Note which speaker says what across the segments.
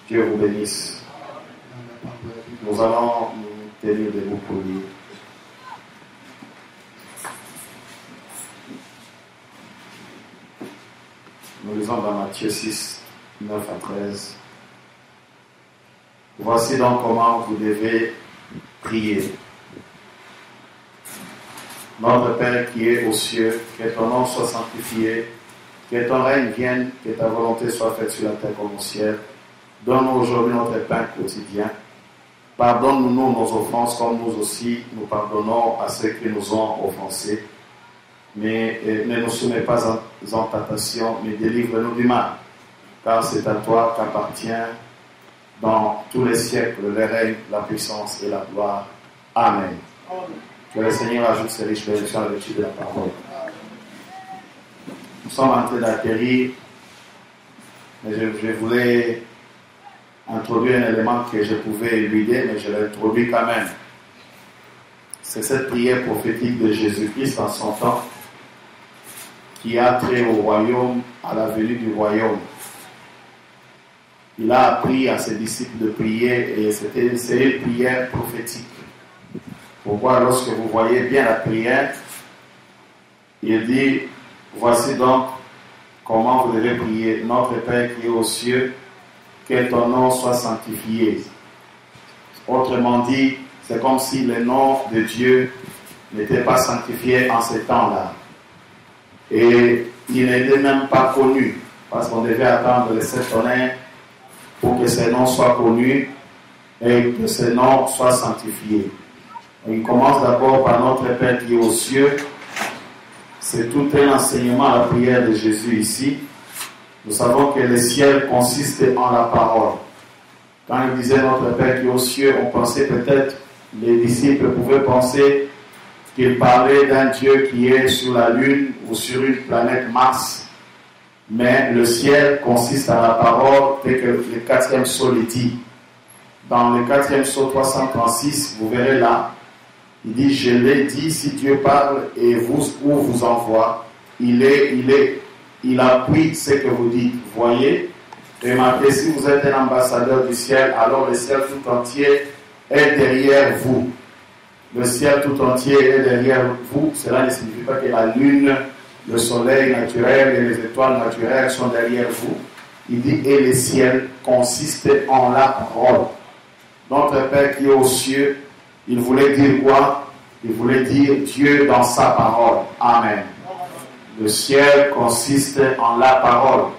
Speaker 1: Dieu vous bénisse. Nous allons nous tenir debout pour lire. Nous lisons dans Matthieu 6, 9 à 13. Voici donc comment vous devez prier. Notre Père qui est aux cieux, que ton nom soit sanctifié, que ton règne vienne, que ta volonté soit faite sur la terre comme au ciel. Donne-nous aujourd'hui notre pain quotidien. Pardonne-nous nos offenses comme nous aussi nous pardonnons à ceux qui nous ont offensés. Mais ne nous soumets pas en tentation, mais délivre-nous du mal. Car c'est à toi qu'appartient dans tous les siècles le règne, la puissance et la gloire. Amen. Que le Seigneur ajoute ses riches bénédictions à l'étude de la parole. Nous sommes en train d'acquérir, mais je voulais introduire un élément que je pouvais éluder, mais je l'introduis quand même. C'est cette prière prophétique de Jésus-Christ en son temps qui a trait au royaume, à la venue du royaume. Il a appris à ses disciples de prier et c'est une prière prophétique. Pourquoi, lorsque vous voyez bien la prière, il dit, voici donc comment vous devez prier. Notre Père qui est aux cieux, que ton nom soit sanctifié. Autrement dit, c'est comme si le nom de Dieu n'était pas sanctifié en ce temps-là. Et il n'était même pas connu, parce qu'on devait attendre le 7 tonnerres pour que ce nom soit connu et que ce nom soit sanctifié. Il commence d'abord par notre Père qui est aux cieux. C'est tout un enseignement à la prière de Jésus ici. Nous savons que le ciel consiste en la parole. Quand il disait notre Père qui est aux cieux, on pensait peut-être, les disciples pouvaient penser qu'il parlait d'un Dieu qui est sur la Lune ou sur une planète Mars. Mais le ciel consiste en la parole, tel que le 4e psaume dit. Dans le 4e psaume 336, vous verrez là, il dit, je l'ai dit, si Dieu parle et vous envoie, il appuie ce que vous dites. Voyez, remarquez, si vous êtes un ambassadeur du ciel, alors le ciel tout entier est derrière vous. Le ciel tout entier est derrière vous. Cela ne signifie pas que la lune, le soleil naturel et les étoiles naturelles sont derrière vous. Il dit, et le ciel consiste en la parole. Notre Père qui est aux cieux, il voulait dire quoi? Il voulait dire Dieu dans sa parole. Amen. Le ciel consiste en la parole.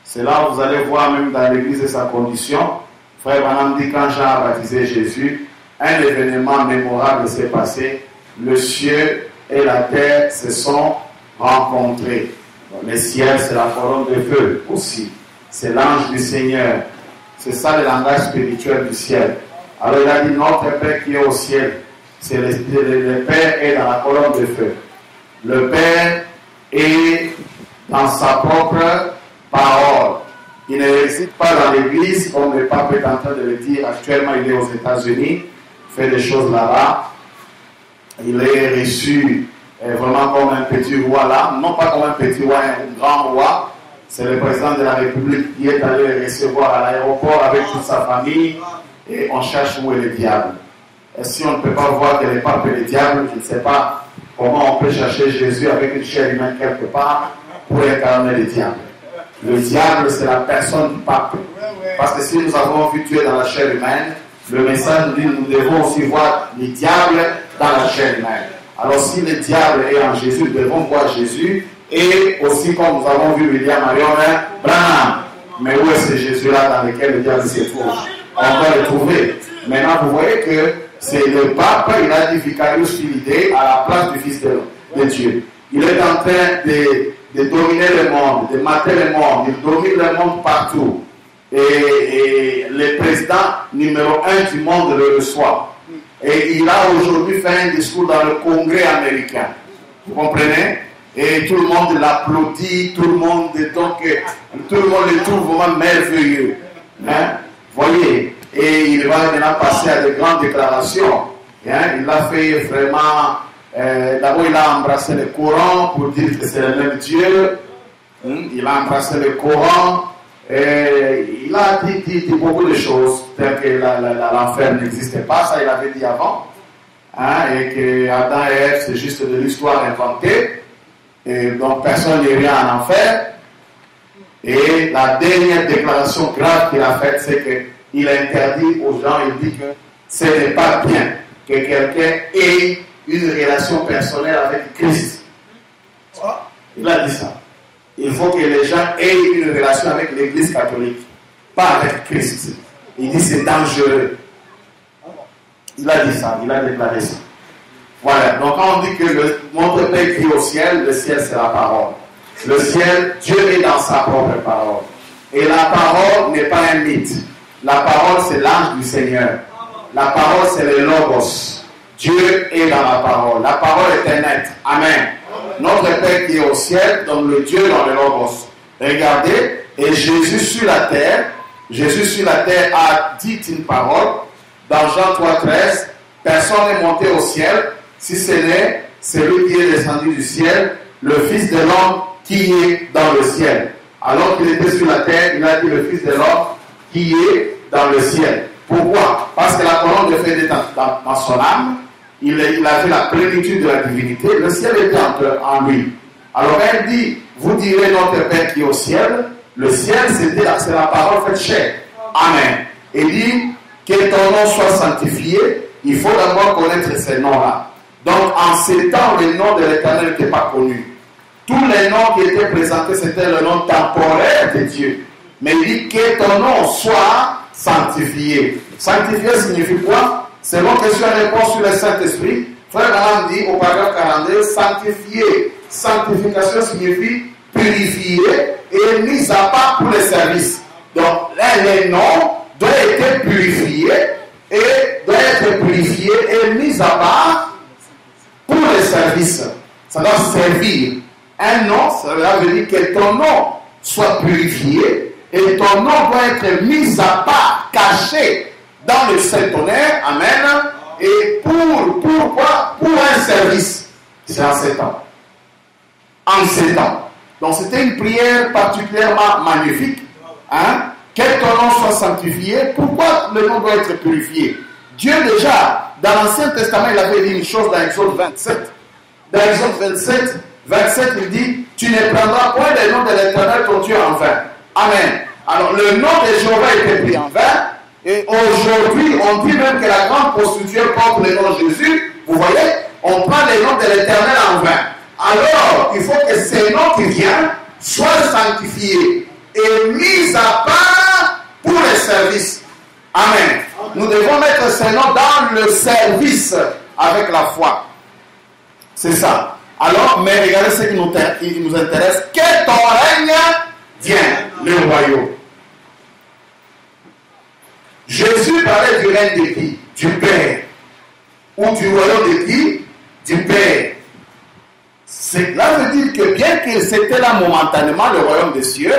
Speaker 1: C'est là où vous allez voir même dans l'église et sa condition. Frère Branham dit quand Jean a baptisé Jésus, un événement mémorable s'est passé. Le ciel et la terre se sont rencontrés. Le ciel, c'est la colonne de feu aussi. C'est l'ange du Seigneur. C'est ça le langage spirituel du ciel. Alors il a dit, notre Père qui est au ciel, c'est le Père est dans la colonne de feu. Le Père est dans sa propre parole. Il ne réside pas dans l'église, comme le pape est en train de le dire. Actuellement, il est aux États-Unis, fait des choses là-bas. Il est reçu vraiment comme un petit roi là, non pas comme un petit roi, un grand roi. C'est le président de la République qui est allé le recevoir à l'aéroport avec toute sa famille. Et on cherche où est le diable. Et si on ne peut pas voir que le pape est le diable, je ne sais pas comment on peut chercher Jésus avec une chair humaine quelque part pour incarner le diable. Le diable, c'est la personne du pape. Parce que si nous avons vu Dieu dans la chair humaine, le message nous dit que nous devons aussi voir le diable dans la chair humaine. Alors si le diable est en Jésus, nous devons voir Jésus. Et aussi, comme nous avons vu William Marion Branham. Mais où est ce Jésus-là dans lequel le diable se trouve? On va le trouver. Maintenant, vous voyez que c'est le pape, il a dit Vicarius Filii à la place du Fils de Dieu. Il est en train de dominer le monde, de mater le monde. Il domine le monde partout. Et le président numéro 1 du monde le reçoit. Et il a aujourd'hui fait un discours dans le Congrès américain. Vous comprenez? Et tout le monde l'applaudit, tout le monde le trouve vraiment merveilleux. Hein? Voyez, et il va maintenant passer à de grandes déclarations. Hein? Il a fait vraiment, d'abord il a embrassé le Coran pour dire que c'est le même Dieu. Il a embrassé le Coran, il a dit beaucoup de choses, telles que l'enfer n'existait pas, ça il avait dit avant, hein, et que Adam et Ève c'est juste de l'histoire inventée, et donc personne n'est rien en enfer. Et la dernière déclaration grave qu'il a faite, c'est qu'il a interdit aux gens, il dit que ce n'est pas bien que quelqu'un ait une relation personnelle avec Christ. Il a dit ça. Il faut que les gens aient une relation avec l'Église catholique, pas avec Christ. Il dit c'est dangereux. Il a dit ça, il a déclaré ça. Voilà, donc quand on dit que notre Père vit au ciel, le ciel c'est la parole. Le ciel, Dieu est dans sa propre parole. Et la parole n'est pas un mythe. La parole c'est l'ange du Seigneur. La parole c'est le Logos. Dieu est dans la parole. La parole est un être. Amen. Notre Père qui est au ciel, donc le Dieu dans le Logos. Regardez, et Jésus sur la terre a dit une parole. Dans Jean 3,13, personne n'est monté au ciel, si ce n'est celui qui est descendu du ciel, le Fils de l'homme qui est dans le ciel. Alors qu'il était sur la terre, il a dit le Fils de l'homme qui est dans le ciel. Pourquoi? Parce que la colonne de feu était dans son âme. Il avait la plénitude de la divinité. Le ciel était en lui. Alors elle dit, vous direz notre Père qui est au ciel. Le ciel, c'est la parole faite chair. Amen. Et dit que ton nom soit sanctifié. Il faut d'abord connaître ces noms-là. Donc en ces temps, le nom de l'Éternel n'était pas connu. Tous les noms qui étaient présentés, c'était le nom temporaire de Dieu. Mais il dit que ton nom soit sanctifié. Sanctifié signifie quoi? Selon question et réponse sur le Saint-Esprit, Frère Branham dit au paragraphe 42, sanctifié. Sanctification signifie purifier et mis à part pour les services. Donc là, les noms doivent être purifiés et mis à part pour les services. Ça doit servir. Un nom, ça veut dire que ton nom soit purifié et ton nom doit être mis à part, caché dans le Saint-Tonnerre. Amen. Et pourquoi? Pour un service. C'est en 7 ans. En 7 ans. Donc c'était une prière particulièrement magnifique. Hein? Que ton nom soit sanctifié. Pourquoi le nom doit être purifié? Dieu déjà, dans l'Ancien Testament, il avait dit une chose dans Exode 27. Dans Exode 27, il dit, tu ne prendras point le nom de l'Éternel ton Dieu en vain. Amen. Alors le nom de Jéhovah était pris en vain. Et aujourd'hui, on dit même que la grande prostituée porte le nom de Jésus. Vous voyez, on prend le nom de l'Éternel en vain. Alors, il faut que ces noms qui viennent soient sanctifiés et mis à part pour les services. Amen. Nous devons mettre ces noms dans le service avec la foi. C'est ça. Alors, mais regardez ce qui nous intéresse. Que ton règne vienne, le royaume. Jésus parlait du règne de qui? Du Père. Ou du royaume de qui? Du Père. Cela veut dire que bien qu'il c'était là momentanément le royaume des cieux,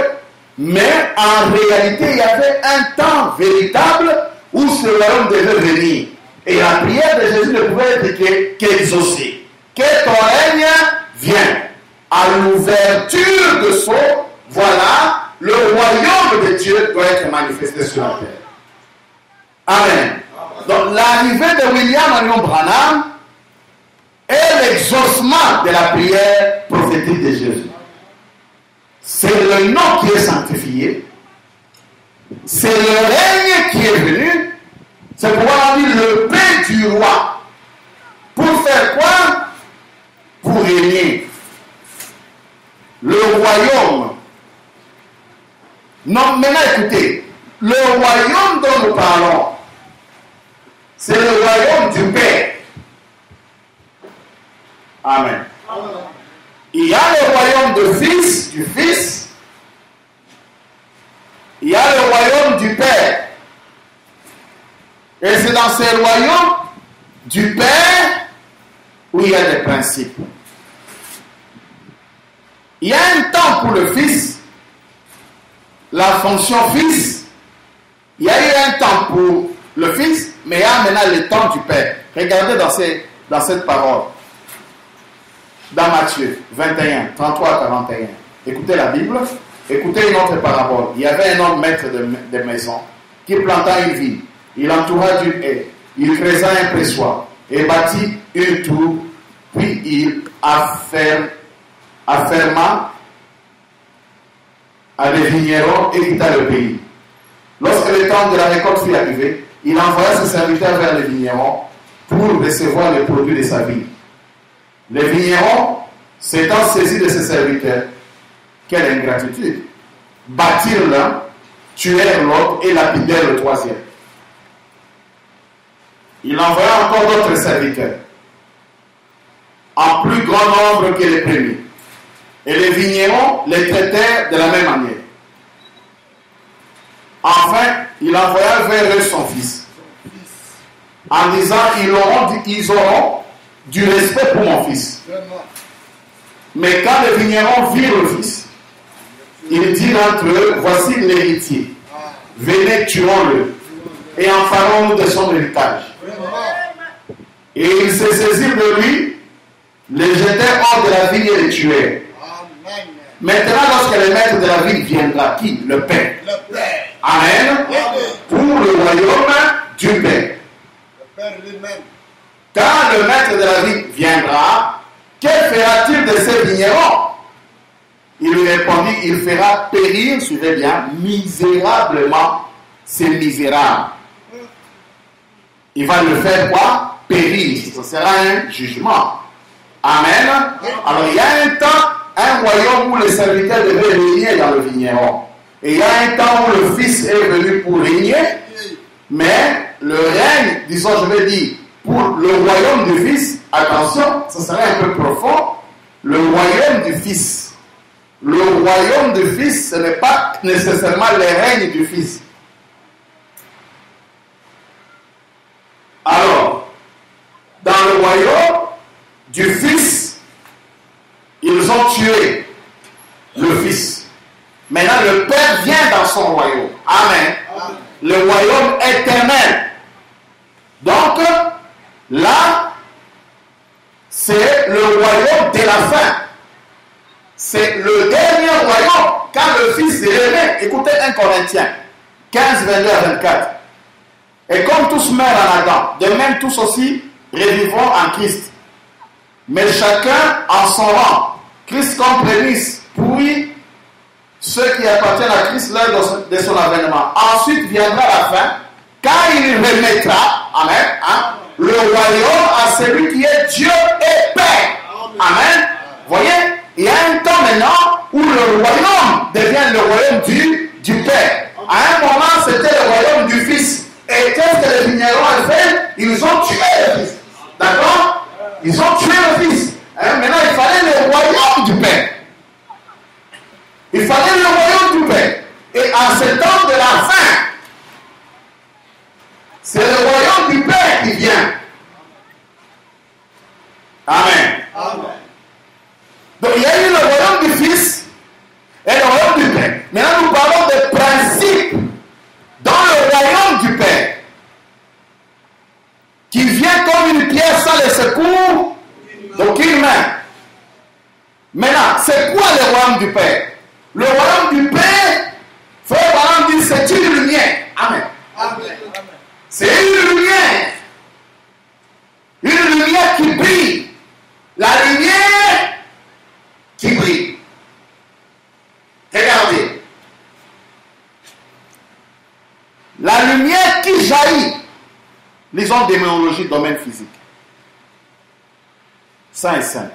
Speaker 1: mais en réalité il y avait un temps véritable où ce royaume devait venir. Et la prière de Jésus ne pouvait être qu'exaucée. Que ton règne vienne. À l'ouverture de son, voilà, le royaume de Dieu doit être manifesté sur la terre. Amen. Donc l'arrivée de William Marion Branham est l'exaucement de la prière prophétique de Jésus. C'est le nom qui est sanctifié. C'est le règne qui est venu. C'est pouvoir dire le paix du roi. Pour faire quoi? Pour régner. Le royaume. Non, maintenant écoutez. Le royaume dont nous parlons, c'est le royaume du Père. Amen. Il y a le royaume du Fils. Il y a le royaume du Père. Et c'est dans ce royaume du Père où il y a des principes. Il y a un temps pour le Fils, la fonction Fils. Il y a eu un temps pour le Fils, mais il y a maintenant le temps du Père. Regardez dans cette parole. Dans Matthieu 21, 33 à 41. Écoutez la Bible. Écoutez une autre parabole. Il y avait un homme maître de maison qui planta une vigne. Il entoura d'une haie. Il creusa un pressoir et bâtit une tour. Puis il afferma à des vignerons et quitta le pays. Lorsque le temps de la récolte fut arrivé, il envoya ses serviteurs vers les vignerons pour recevoir les produits de sa vigne. Les vignerons, s'étant saisis de ses serviteurs, quelle ingratitude! Bâtirent l'un, tuèrent l'autre et lapidèrent le troisième. Il envoya encore d'autres serviteurs, en plus grand nombre que les premiers. Et les vignerons les traitèrent de la même manière. Enfin, il envoya vers eux son fils, en disant, ils auront du respect pour mon fils. Mais quand les vignerons virent le fils, il dit entre eux, voici l'héritier. Venez, tuons-le, et emparons-nous de son héritage. Et ils se saisirent de lui, les jetèrent hors de la vigne et les tuèrent. Maintenant, lorsque le maître de la vigne viendra, qui? Le Père. Amen. Pour le royaume du Père. Quand le maître de la vigne viendra, que fera-t-il de ces vignerons? Il lui répondit, il fera périr, suivez bien, misérablement ces misérables. Il va le faire quoi? Périr. Ce sera un jugement. Amen. Alors il y a un temps, un royaume où les serviteurs devaient régner dans le vigneron. Et il y a un temps où le Fils est venu pour régner, mais le règne, disons, je vais dire, pour le royaume du Fils, attention, ce serait un peu profond, le royaume du Fils. Le royaume du Fils, ce n'est pas nécessairement le règne du Fils. Alors, dans le royaume du Fils, ils ont tué le Fils. Maintenant, le Père vient dans son royaume. Amen. Amen. Le royaume éternel. Donc, là, c'est le royaume de la fin. C'est le dernier royaume quand le Fils est né. Écoutez 1 Corinthiens 15, 22 à 24. Et comme tous meurent en Adam, de même tous aussi revivront en Christ. Mais chacun en son rang. Christ comme prémisse, puis ceux qui appartiennent à Christ l'heure de son avènement. Ensuite viendra la fin, quand il remettra, amen, hein, le royaume à celui qui est Dieu et Père. Amen. Voyez, il y a un temps maintenant où le royaume devient le royaume du Père. À un moment, c'était le royaume du Fils. Et qu'est-ce que les vignerons ont fait? Ils ont tué le Fils. D'accord? Ils ont tué le Fils. Hein? Maintenant, il fallait le royaume du Père. Il fallait le royaume du Père. Et en ce temps de la fin, c'est le royaume du Père qui vient. Amen. Amen. Donc il y a eu le royaume du Fils et le royaume du Père. Maintenant nous parlons des principes dans le royaume du Père qui vient comme une pierre sans le secours d'aucune main. Maintenant, c'est quoi le royaume du Père? Le royaume du Père, frère Abraham dit, c'est une lumière. Amen. Amen. C'est une lumière. Une lumière qui brille. La lumière qui brille. Regardez. La lumière qui jaillit. Lisons démonologie, domaine physique. 5 et 5.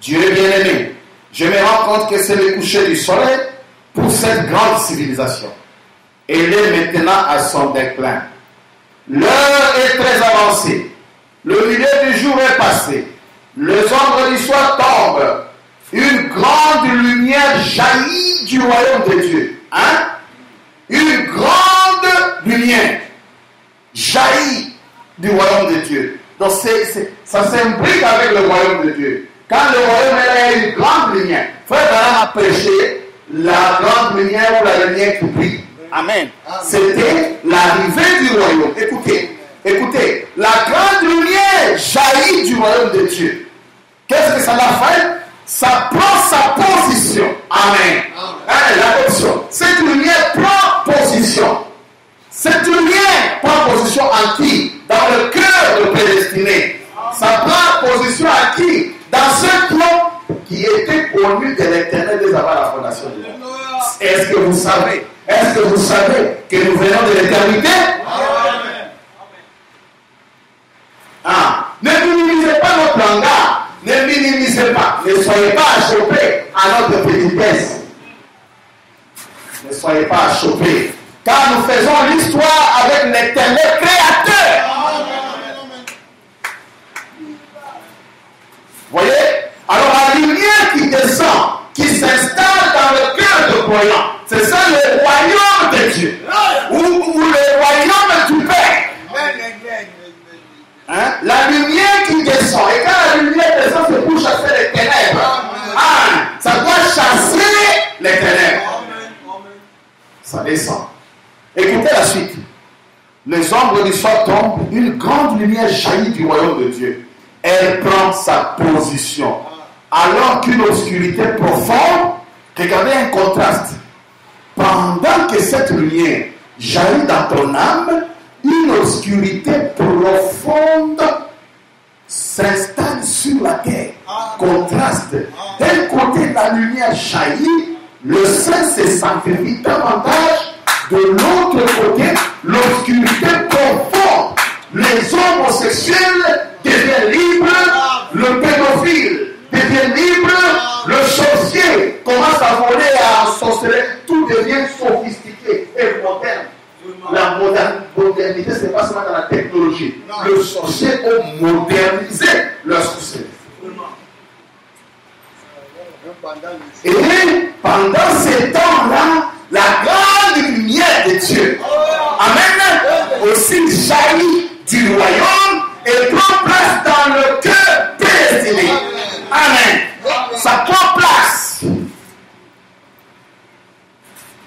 Speaker 1: Dieu est bien-aimé. Je me rends compte que c'est le coucher du soleil pour cette grande civilisation. Elle est maintenant à son déclin. L'heure est très avancée. Le milieu du jour est passé. Les ombres du soir tombent. Une grande lumière jaillit du royaume de Dieu. Hein? Une grande lumière jaillit du royaume de Dieu. Donc ça s'imbrique avec le royaume de Dieu. Quand le royaume est une grande lumière, frère Branham a prêché la grande lumière ou la lumière qui brille. Amen. C'était l'arrivée du royaume. Écoutez, la grande lumière jaillit du royaume de Dieu. Qu'est-ce que ça l'a fait? ça prend sa position. Amen. L'adoption. Cette lumière prend position. Cette lumière prend position en qui? Dans le cœur de prédestiné. Ça prend position à qui? Dans ce plan qui était connu de l'Éternel dès avant la fondation du monde. Est-ce que vous savez? Est-ce que vous savez que nous venons de l'éternité? Ne minimisez pas notre langage. Ne minimisez pas. Ne soyez pas achoppés à notre petitesse. Ne soyez pas achoppés. Car nous faisons l'histoire avec l'Éternel Créateur. Voyez? Alors la lumière qui descend, qui s'installe dans le cœur de croyant, c'est ça le royaume de Dieu. Ou le royaume du Père. La lumière qui descend. Et quand la lumière descend, c'est pour chasser les ténèbres. Ça doit chasser les ténèbres. Ça descend. Écoutez la suite. Les ombres du soir tombent, une grande lumière jaillit du royaume de Dieu. Elle prend sa position. Alors qu'une obscurité profonde, regardez un contraste. Pendant que cette lumière jaillit dans ton âme, une obscurité profonde s'installe sur la terre. Contraste. D'un côté, la lumière jaillit, le saint se sanctifie davantage. De l'autre côté, l'obscurité profonde. Les homosexuels deviennent libres, le pédophile devient libre, le sorcier commence à voler, à sorcerer, tout devient sophistiqué et moderne. La modernité, ce n'est pas seulement dans la technologie. Le sorcier a modernisé leur sorcellerie. Et pendant ces temps-là, la grande lumière de Dieu, amen, aussi jaillit du royaume et prend place dans le cœur prédestiné. Amen. Ça prend place.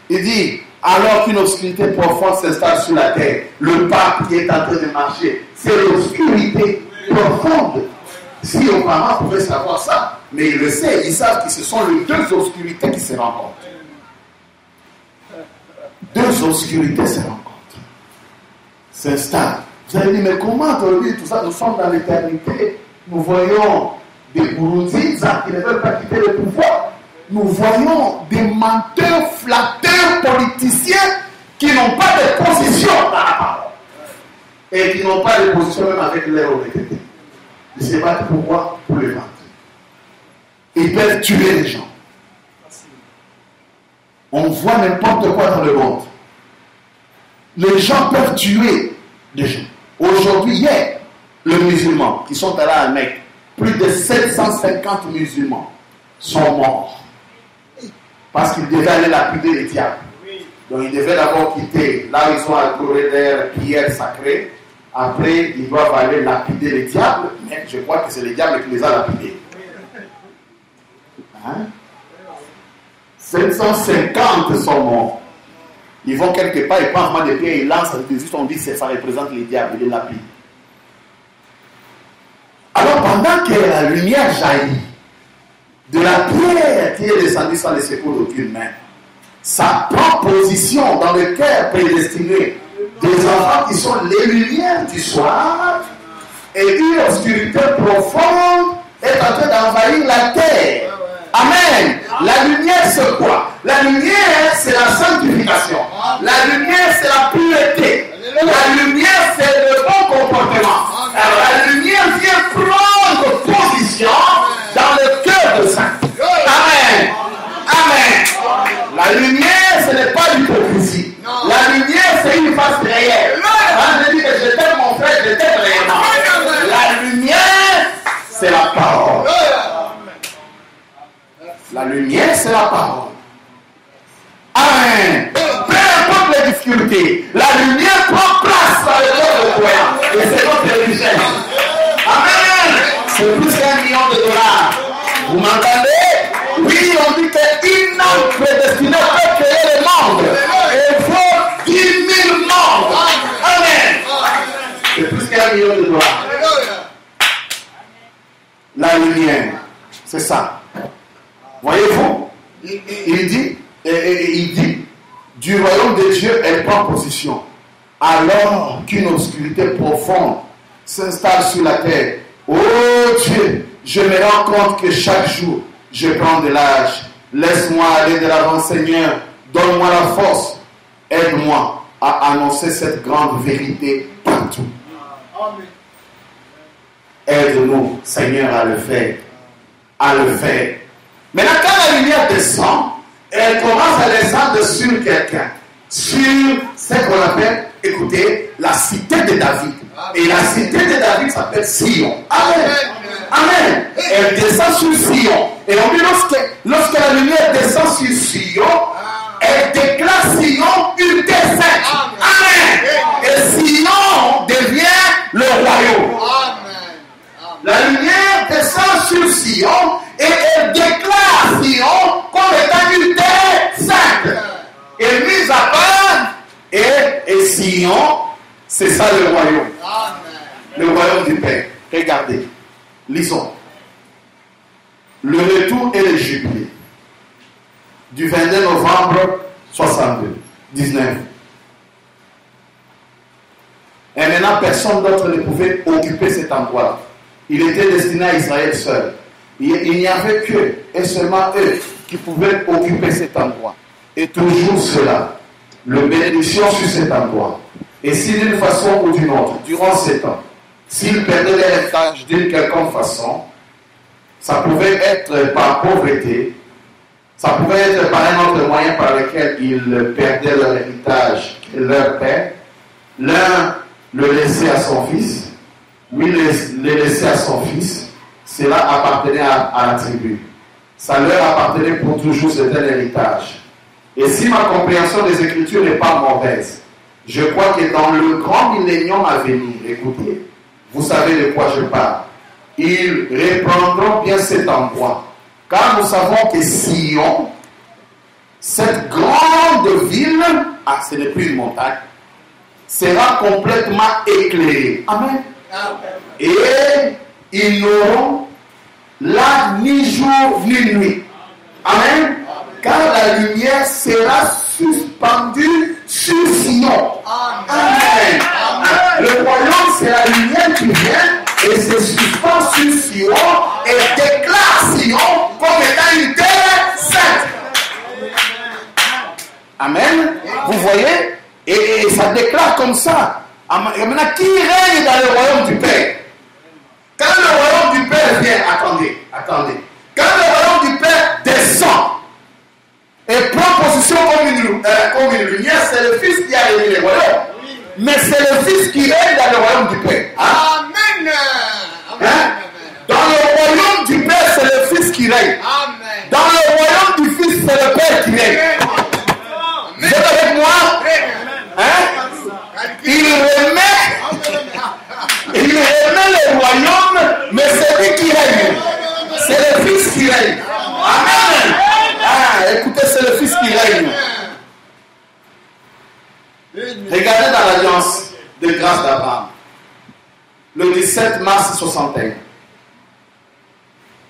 Speaker 1: Il dit, alors qu'une obscurité profonde s'installe sur la terre, le pape qui est en train de marcher, c'est l'obscurité profonde. Si Obama pouvait savoir ça, mais il le sait, ils savent que ce sont les deux obscurités qui se rencontrent. Deux obscurités se rencontrent, s'installent. Vous allez dire, mais comment aujourd'hui tout ça? Nous sommes dans l'éternité. Nous voyons des Burundis qui ne veulent pas quitter le pouvoir. Nous voyons des menteurs, flatteurs, politiciens qui n'ont pas de position dans la parole. Et qui n'ont pas de position même avec leur honnêteté. Ils se battent pour quoi? Pour le ventre. Ils peuvent tuer les gens. On voit n'importe quoi dans le monde. Les gens peuvent tuer des gens. Aujourd'hui, hier, les musulmans qui sont allés à Mecque, plus de 750 musulmans sont morts. Parce qu'ils devaient aller lapider les diables. Donc ils devaient d'abord quitter là où ils ont adoré leur pierre sacrée. Après, ils doivent aller lapider les diables. Mais je crois que c'est les diables qui les ont lapidés. 750 sont morts. Ils vont quelque part, ils prennent vraiment des pierres, ils lancent, on dit que ça représente les diables, les lapides. Alors pendant que la lumière jaillit de la pierre qui est descendue sans le secours d'aucune main, ça prend position dans le cœur prédestiné des enfants qui sont les lumières du soir, et une obscurité profonde est en train d'envahir la terre. Amen. La lumière, c'est quoi? La lumière, c'est la sanctification. La lumière, c'est la pureté. La lumière, c'est le bon comportement. Alors, la lumière vient prendre position dans le cœur de saint. Amen. Amen. La lumière, ce n'est pas l'hypocrisie. La lumière, c'est une face réelle. Quand je dis que je t'aime mon frère, je t'aime réellement. La lumière, c'est la parole. La lumière, c'est la parole. Amen. Peu importe les difficultés, la lumière prend place dans le cœur de croyant. Et c'est notre richesse. Amen. C'est plus qu'$1 million. Vous m'entendez? Oui, on dit qu'une âme prédestinée peut créer le monde. Et il faut 10 000 mondes. Amen. C'est plus qu'$1 million. La lumière, c'est ça. Voyez-vous, il dit, du royaume de Dieu, elle prend position. Alors qu'une obscurité profonde s'installe sur la terre. Oh Dieu, je me rends compte que chaque jour, je prends de l'âge. Laisse-moi aller de l'avant, Seigneur. Donne-moi la force. Aide-moi à annoncer cette grande vérité partout. Aide-nous, Seigneur, à le faire. Maintenant, quand la lumière descend, elle commence à descendre sur quelqu'un. Sur ce qu'on appelle, écoutez, la cité de David. Et la cité de David s'appelle Sion. Amen. Amen. Elle descend sur Sion. Et on dit lorsque la lumière descend sur Sion, elle déclare Sion une terre sainte. Amen. Et Sion devient le royaume. La lumière descend sur Sion et elle déclare Sion comme étant une terre sainte. Et mise à part, et Sion, c'est ça le royaume. Le royaume du Père. Regardez, lisons. Le retour et le jubilé du 22 novembre 19. Et maintenant, personne d'autre ne pouvait occuper cet endroit. Il était destiné à Israël seul. Il n'y avait qu'eux et seulement eux qui pouvaient occuper cet endroit. Et toujours cela, le bénédiction sur cet endroit. Et si d'une façon ou d'une autre, durant 7 ans, s'ils perdaient l'héritage d'une quelconque façon, ça pouvait être par pauvreté, ça pouvait être par un autre moyen par lequel ils perdaient leur héritage, leur père. L'un le laissait à son fils, lui le laissait à son fils. Cela appartenait à la tribu. Ça leur appartenait pour toujours, c'était l'héritage. Et si ma compréhension des Écritures n'est pas mauvaise, je crois que dans le grand millénium à venir, écoutez, vous savez de quoi je parle, ils reprendront bien cet endroit. Car nous savons que Sion, cette grande ville, ce n'est plus une montagne, sera complètement éclairée. Amen. Et ils n'auront là ni jour ni nuit. Amen. Car la lumière sera suspendue sur Sion. Amen. Le royaume, c'est la lumière qui vient et se suspend sur Sion et déclare Sion comme étant une terre sainte. Amen. Vous voyez? Et ça déclare comme ça. Et maintenant, qui règne dans le royaume du Père? Quand le royaume du Père vient, attendez. Quand le royaume du Père descend et prend position comme une lumière, c'est le Fils qui a régné le royaume. Mais c'est le Fils qui règne dans le royaume du Père. Amen. Dans le royaume du Père, c'est le Fils qui règne. Amen. Dans le royaume du Fils, c'est le Père qui règne. Vous êtes avec moi? Il remet le royaume, mais c'est lui qui règne. C'est le Fils qui règne. Amen. Écoutez, c'est le Fils qui règne. Regardez dans l'Alliance de grâce d'Abraham, le 17 mars 61,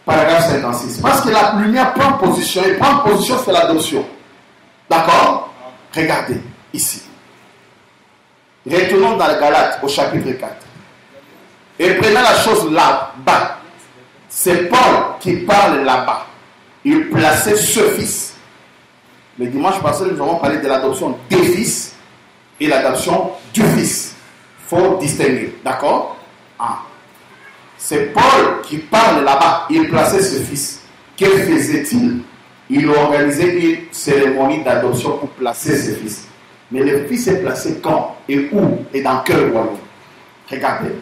Speaker 1: paragraphe 56. Parce que la lumière prend position, et prendre position, c'est l'adoption. D'accord? Regardez ici. Retournons dans le Galates au chapitre 4. Et prenons la chose là-bas. C'est Paul qui parle là-bas. Il plaçait ce fils. Le dimanche passé, nous avons parlé de l'adoption des fils et l'adoption du fils. Il faut distinguer. D'accord? C'est Paul qui parle là-bas. Il plaçait ce fils. Que faisait-il? Il organisait une cérémonie d'adoption pour placer ce fils. Mais le fils est placé quand et où et dans quel royaume? Regardez.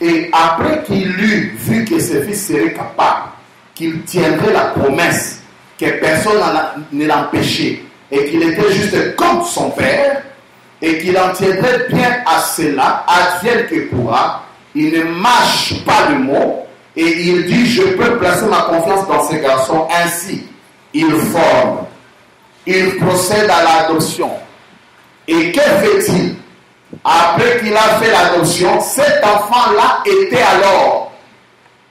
Speaker 1: Et après qu'il eut vu que ce fils serait capable, qu'il tiendrait la promesse, que personne ne l'empêchait, et qu'il était juste comme son père, et qu'il en tiendrait bien à cela, advienne que pourra, il ne mâche pas de mots, et il dit, je peux placer ma confiance dans ce garçon. Ainsi, il forme, il procède à l'adoption. Et que fait-il? Après qu'il a fait l'adoption, cet enfant-là était alors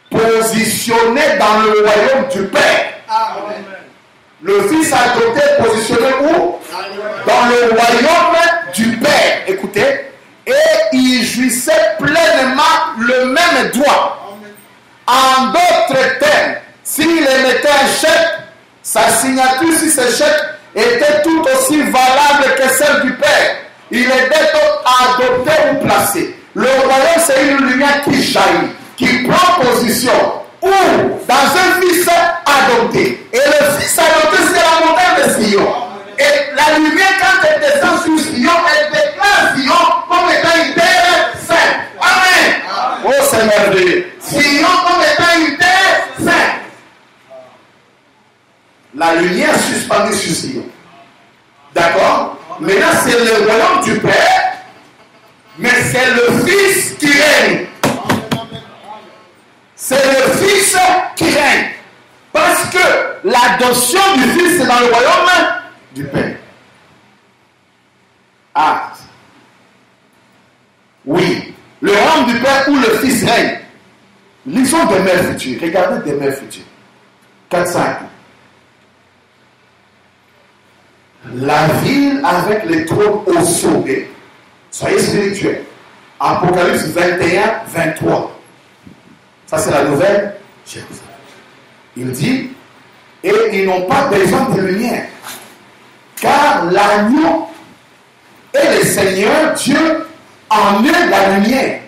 Speaker 1: positionné dans le royaume du Père. Amen. Le Fils adopté est positionné où? Dans le royaume du Père. Écoutez. Et il jouissait pleinement le même droit. En d'autres termes, s'il émettait un chèque, sa signature sur ce chèque était tout aussi valable que celle du Père. Il était adopté ou placé. Le royaume, c'est une lumière qui jaillit, qui prend position. Ou dans un fils adopté. Et le fils adopté, c'est la montagne de Sion. Et la lumière, quand elle descend sur Sion, elle déclare Sion comme étant une terre sainte. Amen. Oh, c'est merveilleux. Sion comme étant une terre sainte. La lumière suspendue sur Sion. D'accord? Maintenant, c'est le royaume du Père, mais c'est le Fils qui règne. C'est le Fils qui règne. Parce que l'adoption du Fils, c'est dans le royaume du Père. Ah. Oui. Le royaume du Père où le Fils règne. Lisons des mers futures. Regardez des mers futures. 4-5. La ville avec les trônes au sommet. Soyez spirituels. Apocalypse 21-23. Ça, c'est la nouvelle Jérusalem. Il dit, et ils n'ont pas besoin de lumière, car l'agneau et le Seigneur Dieu en est la lumière.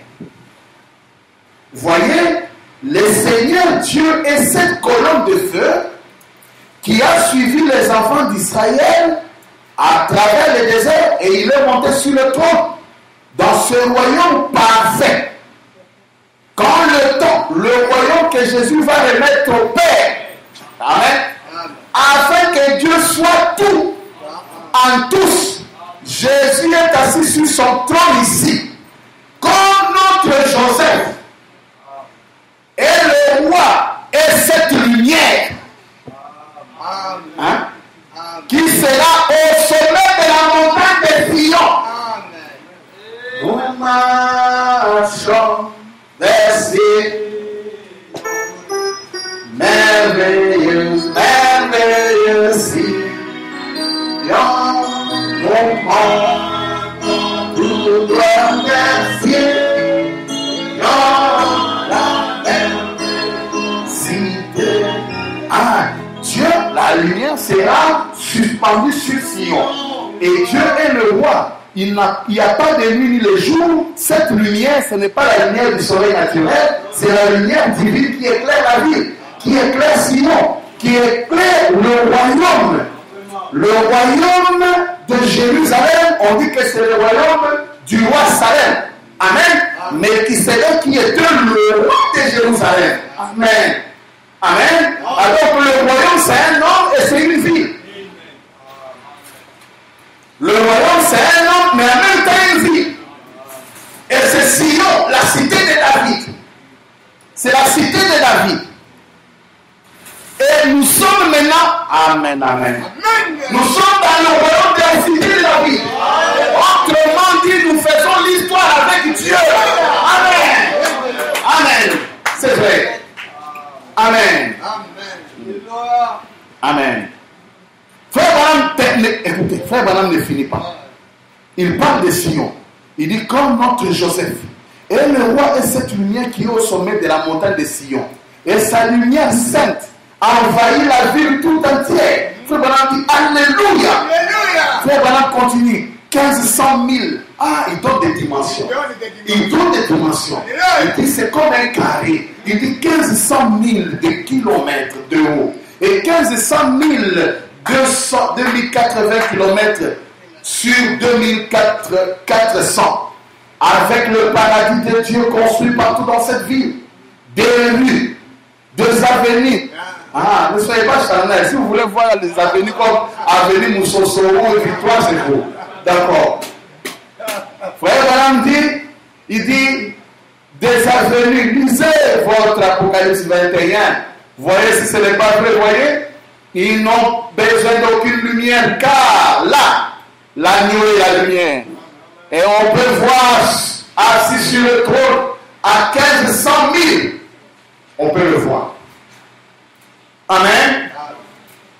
Speaker 1: Voyez, le Seigneur Dieu est cette colonne de feu qui a suivi les enfants d'Israël à travers le désert et il est monté sur le trône dans ce royaume parfait. Quand le royaume que Jésus va remettre au Père, amen, afin que Dieu soit tout en tous. Jésus est assis sur son trône ici, comme notre Joseph. Et le roi est cette lumière, hein, qui sera au sommet de la montagne de Sion. Nous marchons vers Sion, merveilleuse, merveilleuse Sion, nous marchons tout droit vers Sion, la merveilleuse cité. Ah, Dieu, la lumière sera suspendue sur Sion. Et Dieu est le roi. Il n'y a pas de nuit ni le jour. Cette lumière, ce n'est pas la lumière du soleil naturel, c'est la lumière divine qui éclaire la ville, qui éclaire Sion, qui éclaire le royaume. Le royaume de Jérusalem, on dit que c'est le royaume du roi Salem. Amen. Mais qui était le roi de Jérusalem. Amen. Amen. Alors que le royaume, c'est un homme et c'est une ville. Le royaume, c'est un homme, mais en même temps une ville. Et c'est Sion, la cité de David. C'est la cité de David. Et nous sommes maintenant, amen, amen. Nous sommes dans le royaume de la cité de David. Autrement dit, nous faisons l'histoire avec Dieu. Amen. Amen. C'est vrai. Amen. Amen. Frère Branham, écoutez, Frère Branham ne finit pas. Il parle de Sion. Il dit comme notre Joseph. Et le roi est cette lumière qui est au sommet de la montagne de Sion. Et sa lumière sainte envahit la ville tout entière. Frère Branham dit Alléluia. Frère Branham continue. 1500 000. Ah, il donne des dimensions. Il donne des dimensions. Il dit c'est comme un carré. Il dit 1500 000 de kilomètres de haut. Et 1500 000 2080 km sur 2400. Avec le paradis de Dieu construit partout dans cette ville. Des rues, des avenues. Ah, ne soyez pas charnels. Si vous voulez voir les avenues comme avenue Moussosoro et Victoire, c'est beau. D'accord. Frère Branham dit, il dit, des avenues. Lisez votre Apocalypse 21. Voyez si ce n'est pas vrai, voyez. Ils n'ont besoin d'aucune lumière, car là, l'agneau est la lumière. Et on peut voir assis sur le trône à 1500 000. On peut le voir. Amen.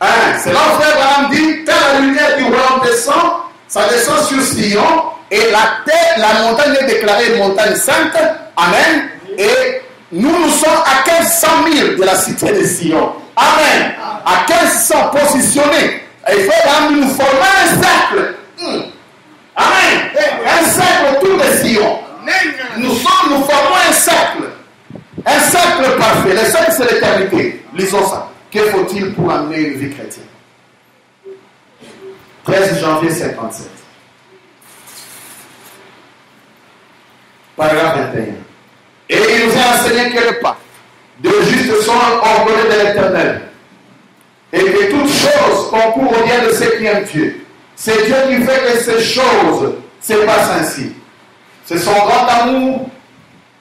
Speaker 1: Hein, C'est là où frère Branham dit, quand la lumière du royaume descend, ça descend sur Sion, et la montagne est déclarée montagne sainte. Amen. Et nous sommes à 1500 000 de la cité de Sion. Amen. À 1500 positionnés. Et frère Branham, nous formons un cercle. Amen. Un cercle autour de Sion. Nous formons un cercle. Un cercle parfait. Le cercle, c'est l'éternité. Lisons ça. Que faut-il pour amener une vie chrétienne? 13 janvier 57. Paragraphe 21. Et il nous a enseigné que le pas de justes sont ordonnés de l'Éternel. Et que toutes choses concourent au bien de ceux qui aiment Dieu. C'est Dieu qui fait que ces choses se passent ainsi. C'est son grand amour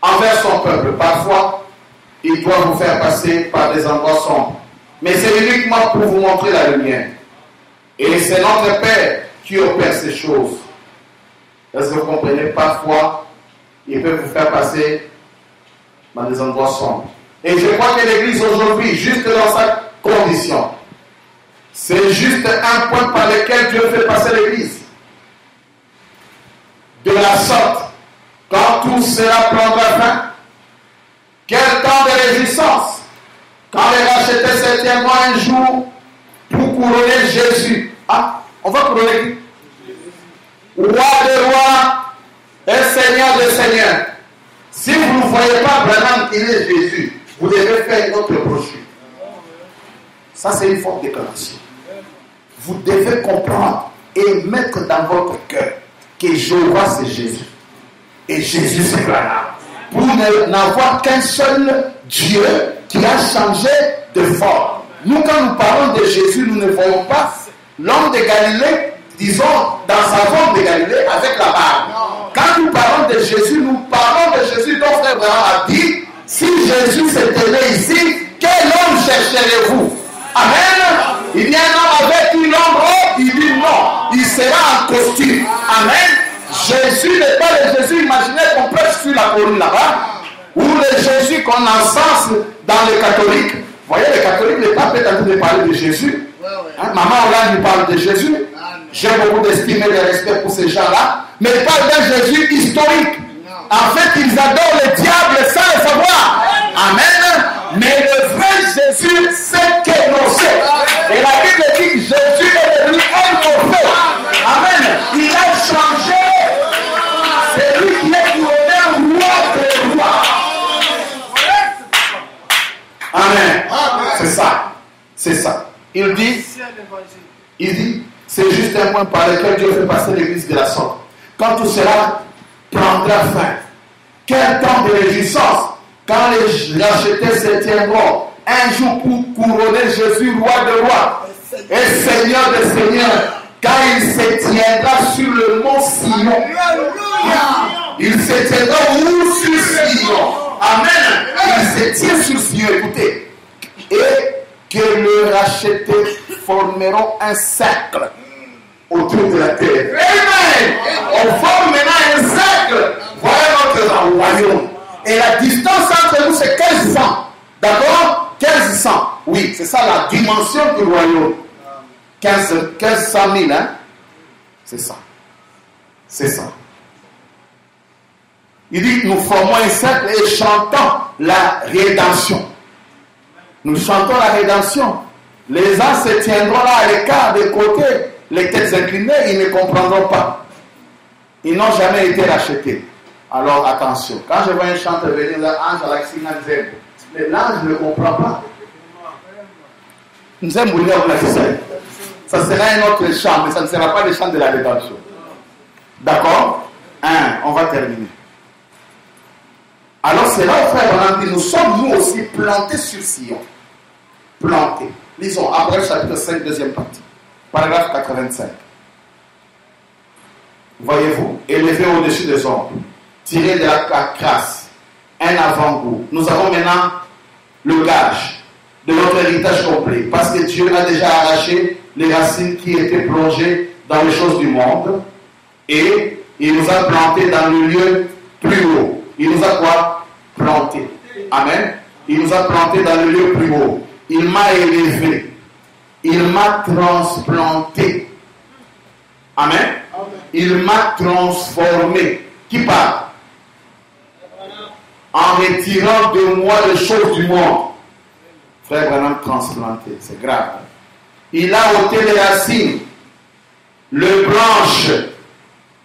Speaker 1: envers son peuple. Parfois, il doit vous faire passer par des endroits sombres. Mais c'est uniquement pour vous montrer la lumière. Et c'est notre Père qui opère ces choses. Est-ce que vous comprenez? Parfois, il peut vous faire passer dans des endroits sombres. Et je crois que l'Église aujourd'hui, juste dans sa condition, c'est juste un point par lequel Dieu fait passer l'Église. De la sorte, quand tout cela prendra fin, quel temps de réjouissance, quand les rachetés se tiendront un jour pour couronner Jésus. Ah, on va couronner roi de rois et seigneur de seigneurs. Si vous ne voyez pas vraiment qu'il est Jésus, vous devez faire une autre brochure. Ça, c'est une forte déclaration. Vous devez comprendre et mettre dans votre cœur que Jéhovah, c'est Jésus. Et Jésus, c'est Branham. Pour n'avoir qu'un seul Dieu qui a changé de forme. Nous, quand nous parlons de Jésus, nous ne voyons pas l'homme de Galilée, disons, dans sa forme de Galilée, avec la barbe. Quand nous parlons de Jésus, nous parlons de Jésus dont frère Branham a dit, si Jésus s'était né ici, quel homme chercherez-vous? Amen. Il y a un homme avec une ombre, il dit non, il sera en costume. Amen. Jésus n'est pas le Jésus imaginaire qu'on prêche sur la colline là-bas, ou le Jésus qu'on encense dans les catholiques. Vous voyez, les catholiques, les papes est en train de parler de Jésus. Hein? Maman Hollande nous parle de Jésus. J'ai beaucoup d'estime et de respect pour ces gens-là. Mais ils parlent d'un Jésus historique. En fait, ils adorent le diable sans le savoir. Amen. Mais le vrai Jésus, c'est qu'énoncé. Et la Bible dit que Jésus est devenu un prophète. Amen. Il a changé. C'est lui qui est couronné roi des rois. Amen. C'est ça. C'est ça. Il dit, c'est juste un point par lequel Dieu fait passer l'église de la sorte. Quand tout cela prendra fin, quel temps de réjouissance, quand les rachetés se tiendront un jour pour couronner Jésus, roi de rois et seigneur de seigneurs, quand il se tiendra sur le mont Sion. Il se tiendra où? Sur Sion. Amen. Il se tient sur Sion, écoutez. Et que les rachetés formeront un cercle autour de la terre. Amen. On forme maintenant un cercle. Voilà notre royaume. Et la distance entre nous, c'est 1500. D'accord? 1500. Oui, c'est ça la dimension du royaume. 1500 000, hein? C'est ça. C'est ça. Il dit, nous formons un cercle et chantons la rédemption. Nous chantons la rédemption. Les uns se tiendront là à l'écart, des côtés, les têtes inclinées, ils ne comprendront pas. Ils n'ont jamais été rachetés. Alors attention, quand je vois un chanteur venir là, ange à l'accent, l'ange ne comprend pas. Nous sommes mourir au Nassau. Ça sera un autre chant, mais ça ne sera pas le chant de la rédemption. D'accord? On va terminer. Alors c'est là, frère Branham, nous sommes nous aussi plantés sur Sion. Plantés. Lisons, Abraham chapitre 5, deuxième partie. Paragraphe 85. Voyez-vous, élevé au-dessus des hommes, tiré de la crasse, un avant-goût. Nous avons maintenant le gage de notre héritage complet, parce que Dieu a déjà arraché les racines qui étaient plongées dans les choses du monde, et il nous a plantés dans le lieu plus haut. Il nous a quoi? Plantés. Amen. Il nous a plantés dans le lieu plus haut. Il m'a élevé. Il m'a transplanté. Amen. Il m'a transformé. Qui parle? En retirant de moi les choses du monde. Frère Branham transplanté, c'est grave. Il a ôté les racines, les branches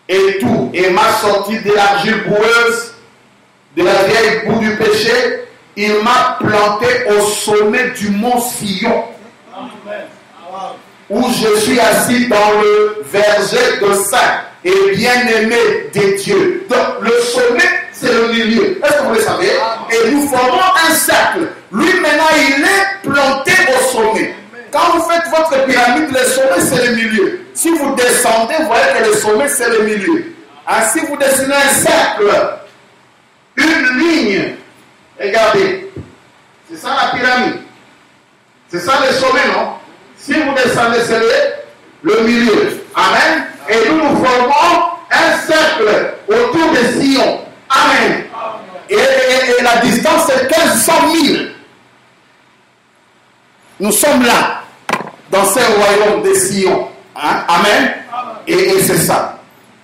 Speaker 1: et tout, et m'a sorti de l'argile boueuse, de la vieille boue du péché. Il m'a planté au sommet du mont Sion, où je suis assis dans le verger de saint et bien-aimé des dieux. Donc le sommet, c'est le milieu. Est-ce que vous le savez? Et nous formons un cercle. Lui maintenant, il est planté au sommet. Quand vous faites votre pyramide, le sommet, c'est le milieu. Si vous descendez, vous voyez que le sommet, c'est le milieu. Si vous dessinez un cercle, une ligne, regardez, c'est ça la pyramide. C'est ça le sommet, non? Si vous descendez, c'est le milieu. Amen. Et nous formons un cercle autour de Sion. Amen. Et la distance, c'est 1500 000. Nous sommes là, dans ce royaume de Sion. Hein? Amen. Et c'est ça.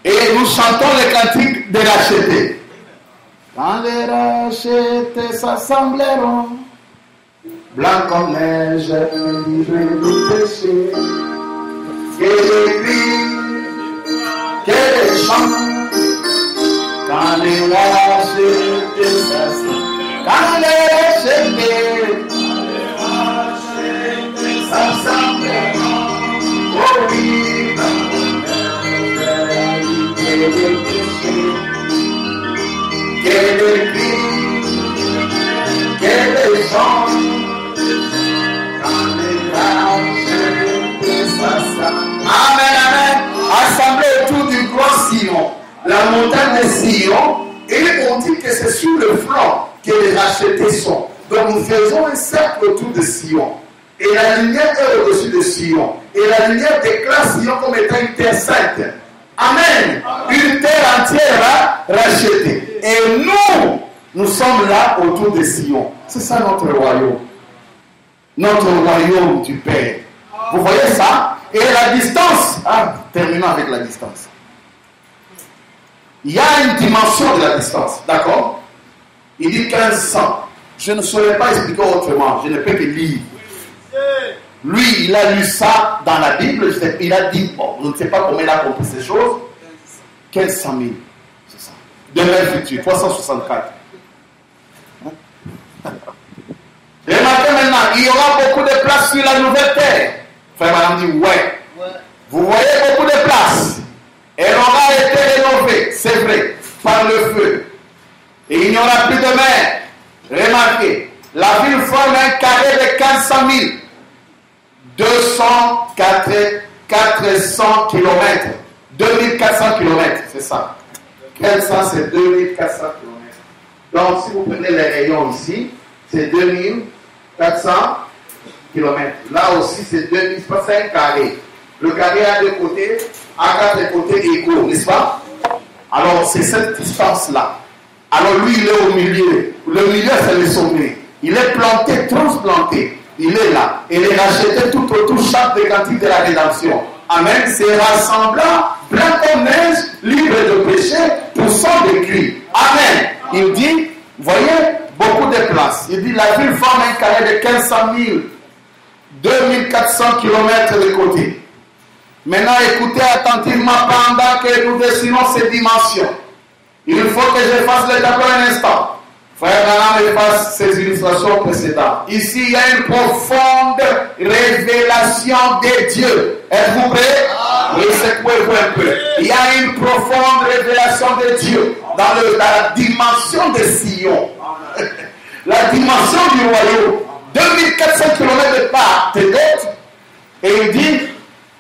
Speaker 1: Et nous chantons les cantiques des rachetés. Quand les rachetés s'assembleront, blancs comme neige, livrés du péché, que les cris, que les chants, quand les rachetés s'assembleront, quand les rachetés s'assembleront, oh oui, que les péchés, que les cris, que les chants, quand les rachetés s'assembleront. Amen, amen. Assemblés autour du grand Sion, la montagne de Sion, et on dit que c'est sur le flanc que les rachetés sont. Donc nous faisons un cercle autour de Sion. Et la lumière est au-dessus de Sion. Et la lumière déclare Sion comme étant une terre sainte. Amen. Une terre entière rachetée. Et nous sommes là autour de Sion. C'est ça notre royaume. Notre royaume du Père. Vous voyez ça? Et la distance. Terminons avec la distance. Il y a une dimension de la distance. D'accord? Il dit 1500. Je ne saurais pas expliquer autrement. Je ne peux que lire. Lui, il a lu ça dans la Bible. Il a dit, bon, je ne sais pas comment il a compris ces choses. 1500 000. C'est ça. Demain futur, 364. Remarquez maintenant, il y aura beaucoup de place sur la nouvelle terre. Frère Madame dit, ouais. Vous voyez beaucoup de place. Elle aura été rénovée, c'est vrai, par le feu. Et il n'y aura plus de mer. Remarquez, la ville forme un carré de 1500 000. 400 km. 2400 km, c'est ça. 1500, c'est 2400 km. Donc, si vous prenez les rayons ici, c'est 2400 km. Là aussi, c'est 2000, c'est un carré. Le carré a deux côtés, à quatre côtés égaux, n'est-ce pas? Alors, c'est cette distance-là. Alors, lui, il est au milieu. Le milieu, c'est le sommet. Il est planté, transplanté. Il est là. Et les rachetés tout autour chantent des cantiques de la rédemption. Amen. C'est rassemblant, blanc comme neige, libre de péché, poussant des cris. Amen. Il dit, voyez, beaucoup de places. Il dit, la ville forme un carré de 1500 000, 2400 km de côté. Maintenant, écoutez attentivement pendant que nous dessinons ces dimensions. Il faut que je fasse le tableau un instant. Frère Branham efface ces illustrations précédentes. Ici, il y a une profonde révélation de Dieu. Êtes-vous prêts? Oui, secouez-vous un peu. Il y a une profonde révélation de Dieu dans la dimension de Sion. La dimension du royaume. 2400 km de part et d'autre. Et il dit,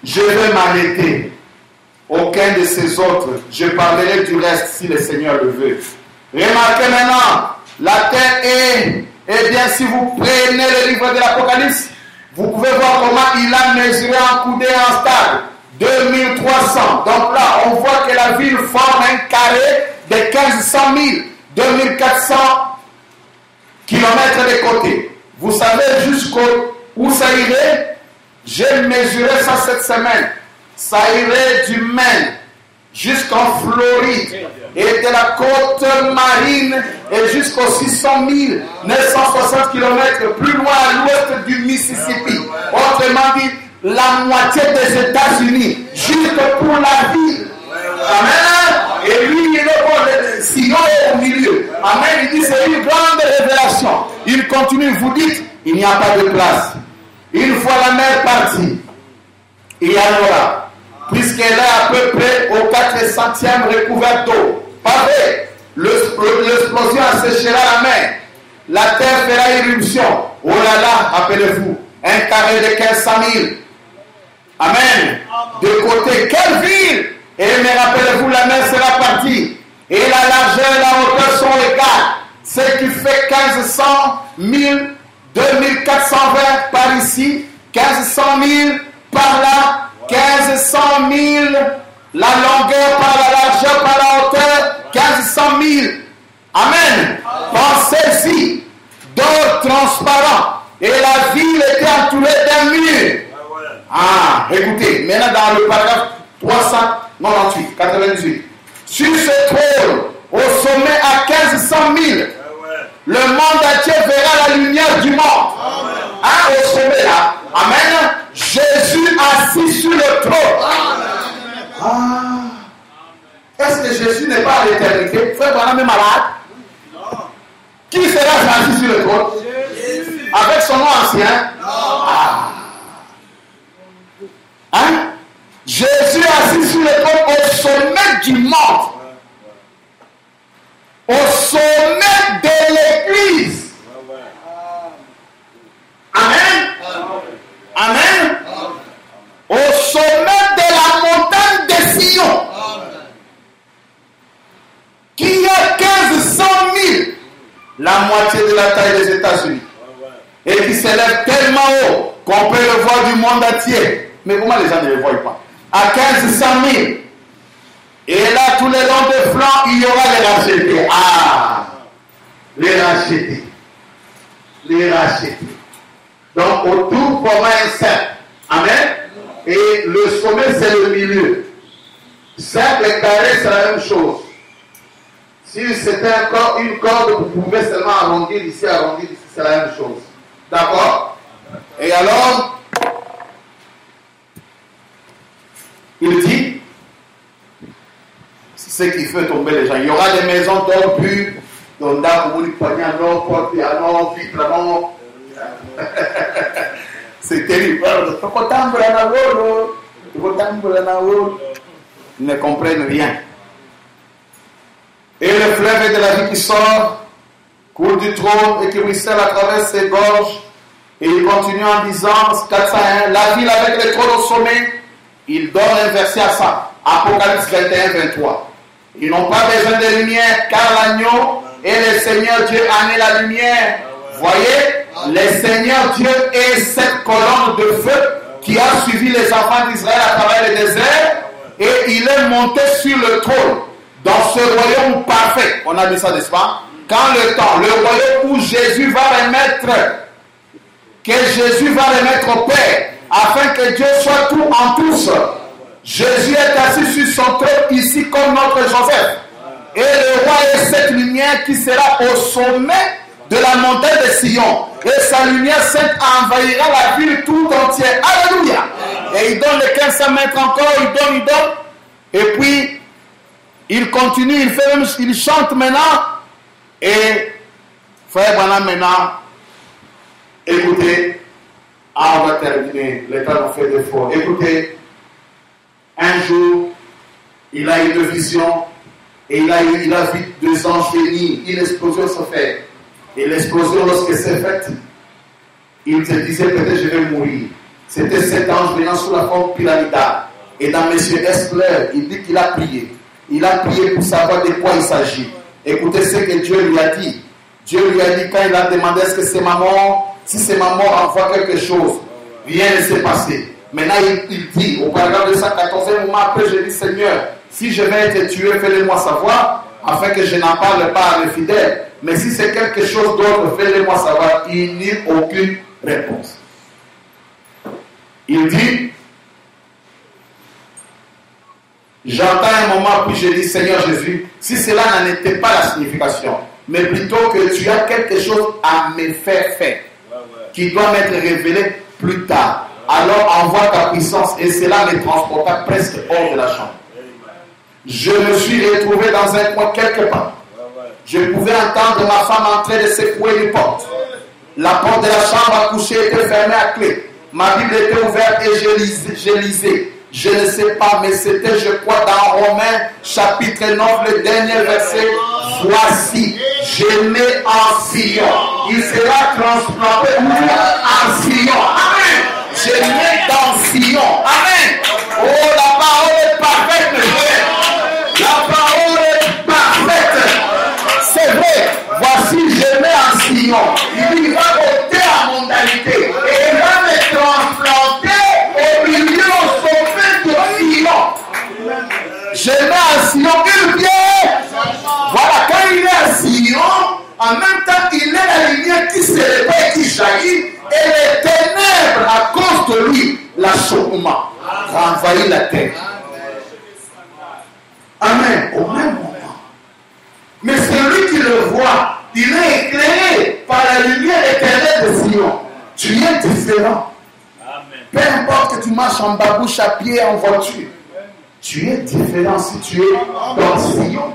Speaker 1: je vais m'arrêter. Aucun de ces autres. Je parlerai du reste si le Seigneur le veut. Remarquez maintenant. La terre est, eh bien, si vous prenez le livre de l'Apocalypse, vous pouvez voir comment il a mesuré en coudée en stade. 2300. Donc là, on voit que la ville forme un carré de 1500 000, 2400 km de côté. Vous savez jusqu'où ça irait? J'ai mesuré ça cette semaine. Ça irait du Maine jusqu'en Floride et de la côte marine et jusqu'aux 600 960 km plus loin à l'ouest du Mississippi. Autrement dit, la moitié des États-Unis, juste pour la ville. Amen. Et lui, il est le sillon au milieu. Amen. Il dit, c'est une grande révélation. Il continue, vous dites, il n'y a pas de place. Une fois la mer partie, il y en aura. Puisqu'elle est à peu près au 400e recouverte d'eau. Pas vrai. L'explosion asséchera la mer. La terre fera irruption. Oh là là, rappelez-vous, un carré de 1500 000. Amen. De côté, quelle ville? Et mais rappelez-vous, la mer sera partie. Et la largeur et la hauteur sont égales. Ce qui fait 1500 000, 2420 par ici, 1500 000 par là. 1500 000, la longueur par la largeur, par la hauteur, 1500 000. Amen. Pensez-y, d'or transparent. Et la ville était entourée d'un mur. Ah, écoutez, maintenant dans le paragraphe 398, 98. Sur ce trône, au sommet à 1500 000, le monde entier verra la lumière du monde. Hein, au sommet là. Amen. Jésus assis sur le trône. Ah. Est-ce que Jésus n'est pas à l'éternité? Frère, on a même malade. Qui sera assis sur le trône? Jésus. Avec son nom ancien? Ah. Hein? Jésus assis sur le trône au sommet du monde. Au sommet de l'Église. Amen. Amen. Au sommet de la montagne de Sion, qui a 1500 000, la moitié de la taille des États-Unis, et qui s'élève tellement haut qu'on peut le voir du monde entier. Mais comment les gens ne le voient pas? À 1500 000. Et là, tout le long des flancs, il y aura les rachetés. Ah, les rachetés. Les rachetés. Donc, autour, forme un cercle. Amen. Et le sommet, c'est le milieu. Cercle et carré, c'est la même chose. Si c'était une corde, vous pouvez seulement arrondir ici, c'est la même chose. D'accord? Et alors, il dit, c'est ce qui fait tomber les gens. Il y aura des maisons d'or pur, dont c'est terrible. Ils ne comprennent rien. Et le fleuve de la vie qui sort, coule du trône et qui ruisselle à travers ses gorges. Et il continue en disant, 401, la ville avec le trône au sommet, il donne un verset à ça. Apocalypse 21-23. Ils n'ont pas besoin de lumière, car l'agneau et le Seigneur Dieu en est la lumière. Voyez, le Seigneur Dieu est cette colonne de feu qui a suivi les enfants d'Israël à travers le désert, et il est monté sur le trône dans ce royaume parfait. On a dit ça, n'est-ce pas? Quand le temps, le royaume où Jésus va remettre, au Père, afin que Dieu soit tout en tous. Jésus est assis sur son trône ici comme notre Joseph. Et le roi est cette lumière qui sera au sommet de la montagne de Sion. Et sa lumière sainte envahira la ville tout entière. Alléluia. Et il donne les 1500 mètres encore, il donne. Et puis, il continue, il chante maintenant. Et, frère Branham maintenant, écoutez, on va terminer, les temps ont fait d'efforts. Écoutez, un jour, il a eu une vision, et il a vu 2 anges venir, une explosion se fait. Et l'explosion, lorsqu'elle s'est faite, il se disait peut-être je vais mourir. C'était cet ange venant sous la forme pyramidale. Et dans M. Escler, il dit qu'il a prié. Il a prié pour savoir de quoi il s'agit. Écoutez ce que Dieu lui a dit. Dieu lui a dit quand il a demandé est-ce que c'est ma mort, si c'est ma mort, envoie quelque chose. Rien ne s'est passé. Maintenant, il dit, au paragraphe 214, moment après, je dis Seigneur, si je vais être tué, fais-le-moi savoir, afin que je n'en parle pas à mes fidèles. Mais si c'est quelque chose d'autre, fais-le-moi savoir. Il n'y a aucune réponse. Il dit, j'entends un moment, puis je dis, Seigneur Jésus, si cela n'en était pas la signification, mais plutôt que tu as quelque chose à me faire faire, qui doit m'être révélé plus tard, alors envoie ta puissance, et cela me transporta presque hors de la chambre. Je me suis retrouvé dans un coin quelque part. Je pouvais entendre ma femme en train de secouer une porte. La porte de la chambre à coucher était fermée à clé. Ma Bible était ouverte et je lisais. Je ne sais pas, mais c'était, je crois, dans Romains chapitre 9, le dernier verset. Voici, je mets en Sion. Il sera transplanté en Sion. Amen. Je mets dans Sion. Amen. Oh, la parole est parfaite, mes frères. La parole est parfaite. C'est vrai. Voici, je mets en Sion. Il va ôter la mondalité. Et il va me transplanter au milieu au sommet de Sion. Je mets en Sion une pierre. Voilà, quand il est à Sion, en même temps, il est la lumière qui se réveille, qui jaillit. Et les ténèbres, à cause de lui, l'achèvement, envahit la terre. Amen. Au même moment. Mais celui qui le voit, il est éclairé par la lumière éternelle de Sion. Tu es différent. Amen. Peu importe que tu marches en babouche, à pied, en voiture. Tu es différent si tu es dans Sion.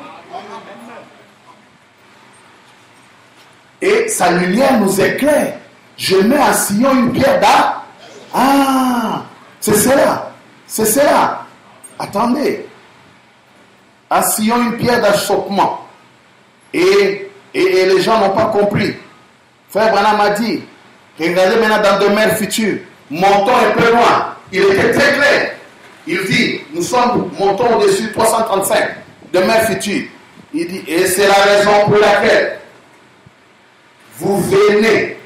Speaker 1: Et sa lumière nous éclaire. Je mets à Sion une pierre d'art. Ah, c'est cela. C'est cela. Attendez. À Sion une pierre d'achoppement. Et les gens n'ont pas compris. Frère Branham m'a dit, regardez maintenant dans demeure future. Montons un peu loin. Il était très clair. Il dit, montons au-dessus de 335. Demeure future. Il dit, et c'est la raison pour laquelle vous venez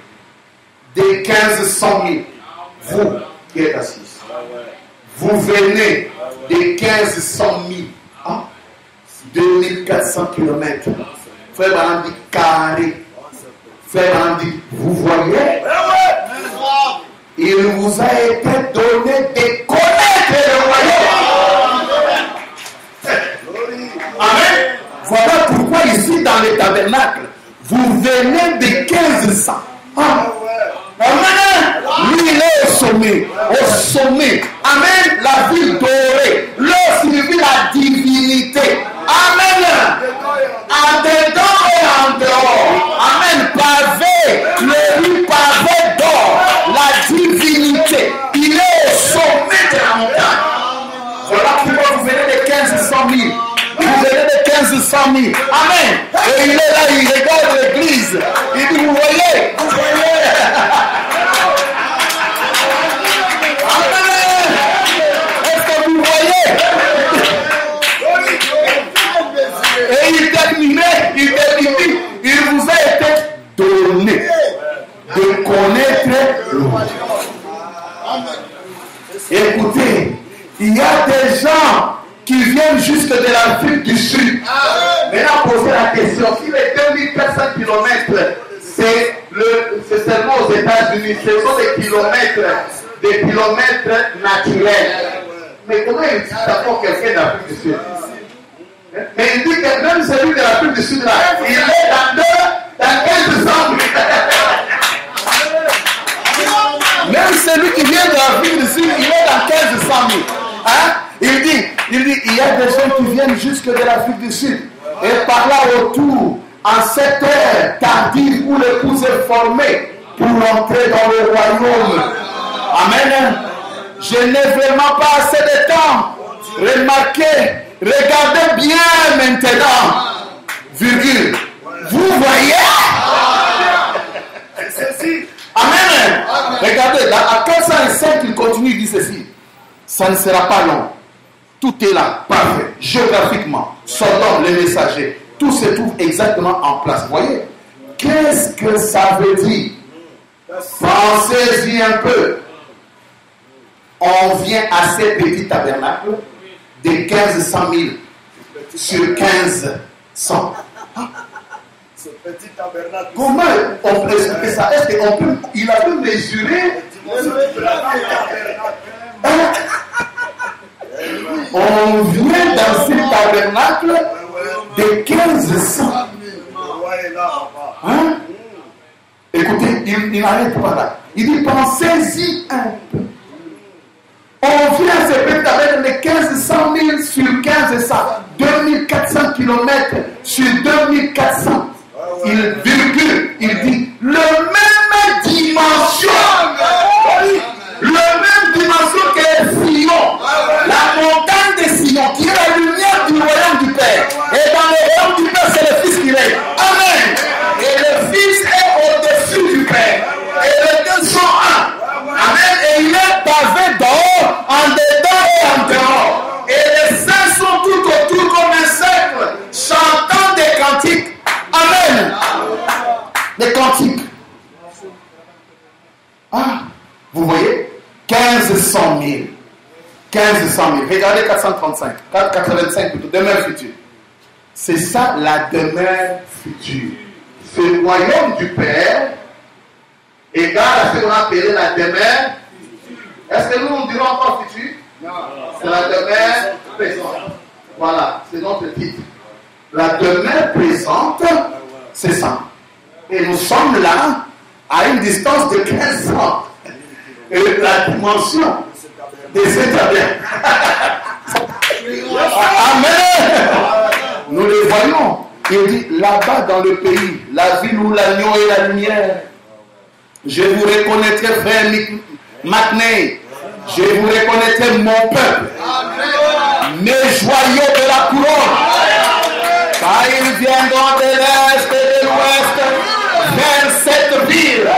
Speaker 1: des 1500 000. Vous qui êtes assis. Vous venez des 1500 000. Hein? 2400 km. Frère Branham dit carré. Frère Branham dit, vous voyez, il vous a été donné de connaître le royaume. Amen. Voilà pourquoi ici dans les tabernacles, vous venez de 1500. Ah. Amen. Lui, il est au sommet. Au sommet. Amen. La ville dorée. L'eau signifie la divinité. Amen. En dedans et en dehors. Amen. Pavé. Le lit pavé d'or. La divinité. Il est au sommet de la montagne. Voilà pourquoi vous venez de 1500 000. Vous venez de 1500 000. Amen. Et il est là, il regarde l'église. Il dit, vous voyez. Vous voyez. Amen. Est-ce que vous voyez? Et il terminait, il vous a été donné de connaître le royaume. Écoutez, il y a des gens qui viennent jusque de l'Afrique du Sud. Maintenant, posez la question, si les 2400 km, c'est seulement aux États-Unis, ce sont des kilomètres naturels. Mais comment il dit d'abord quelqu'un d'Afrique du Sud? Mais il dit que même celui de l'Afrique du Sud, là, il est dans 1500 000. Même celui qui vient de l'Afrique du Sud, il est dans 1500 000. Hein? Il dit, il y a des gens qui viennent jusque de l'Afrique du Sud. Et par là autour, en cette heure tardive où l'épouse est formée pour entrer dans le royaume. Amen. Je n'ai vraiment pas assez de temps. Remarquez, regardez bien maintenant. Virgule. Vous voyez? Amen. Regardez, à 1505, il continue, il dit ceci. Ça ne sera pas long. Tout est là, parfait, géographiquement. Sodome, les messagers, tout se trouve exactement en place. Vous voyez? Qu'est-ce que ça veut dire? Pensez-y un peu. On vient à ces petits tabernacles de 1500 000 sur 1500.
Speaker 2: Ce petit tabernacle.
Speaker 1: Comment on peut expliquer ça? Est-ce qu'il a pu mesurer? on vient dans ce tabernacle de 1500. Hein? Écoutez, il n'arrête pas là. Il dit, pensez-y un peu. On vient à ce petit tabernacle de 1500 000 sur 1500. 2400 km sur 2400. Il virgule, il dit, le même dimension. Le même dimension que Sion, la montagne de Sion, qui est la lumière du royaume du Père. Et dans le royaume du Père, c'est le Fils qui règne. Amen. Et le Fils est au-dessus du Père. Et les deux sont un. Amen. Et il est pavé dehors, en dedans et en dehors. Et les saints sont tout autour comme un cercle, chantant des cantiques. Amen. Des cantiques. Ah, vous voyez? 1500 000. 1500 000. Regardez 435. 485 plutôt. Demeure future. C'est ça la demeure future. Ce royaume du Père égale à ce qu'on appelle la demeure. Est-ce que nous dirons encore futur? Non. C'est la demeure présente. Voilà, c'est notre titre. La demeure présente, c'est ça. Et nous sommes là à une distance de 1500. Et la dimension de cet tabernacle. Amen. Nous les voyons. Il dit là-bas dans le pays, la ville où l'agneau est la lumière. Je vous reconnaîtrai, frère Macney. Je vous reconnaîtrai, mon peuple. Mes joyaux de la couronne. Car ils viendront de l'est et de l'ouest vers cette ville.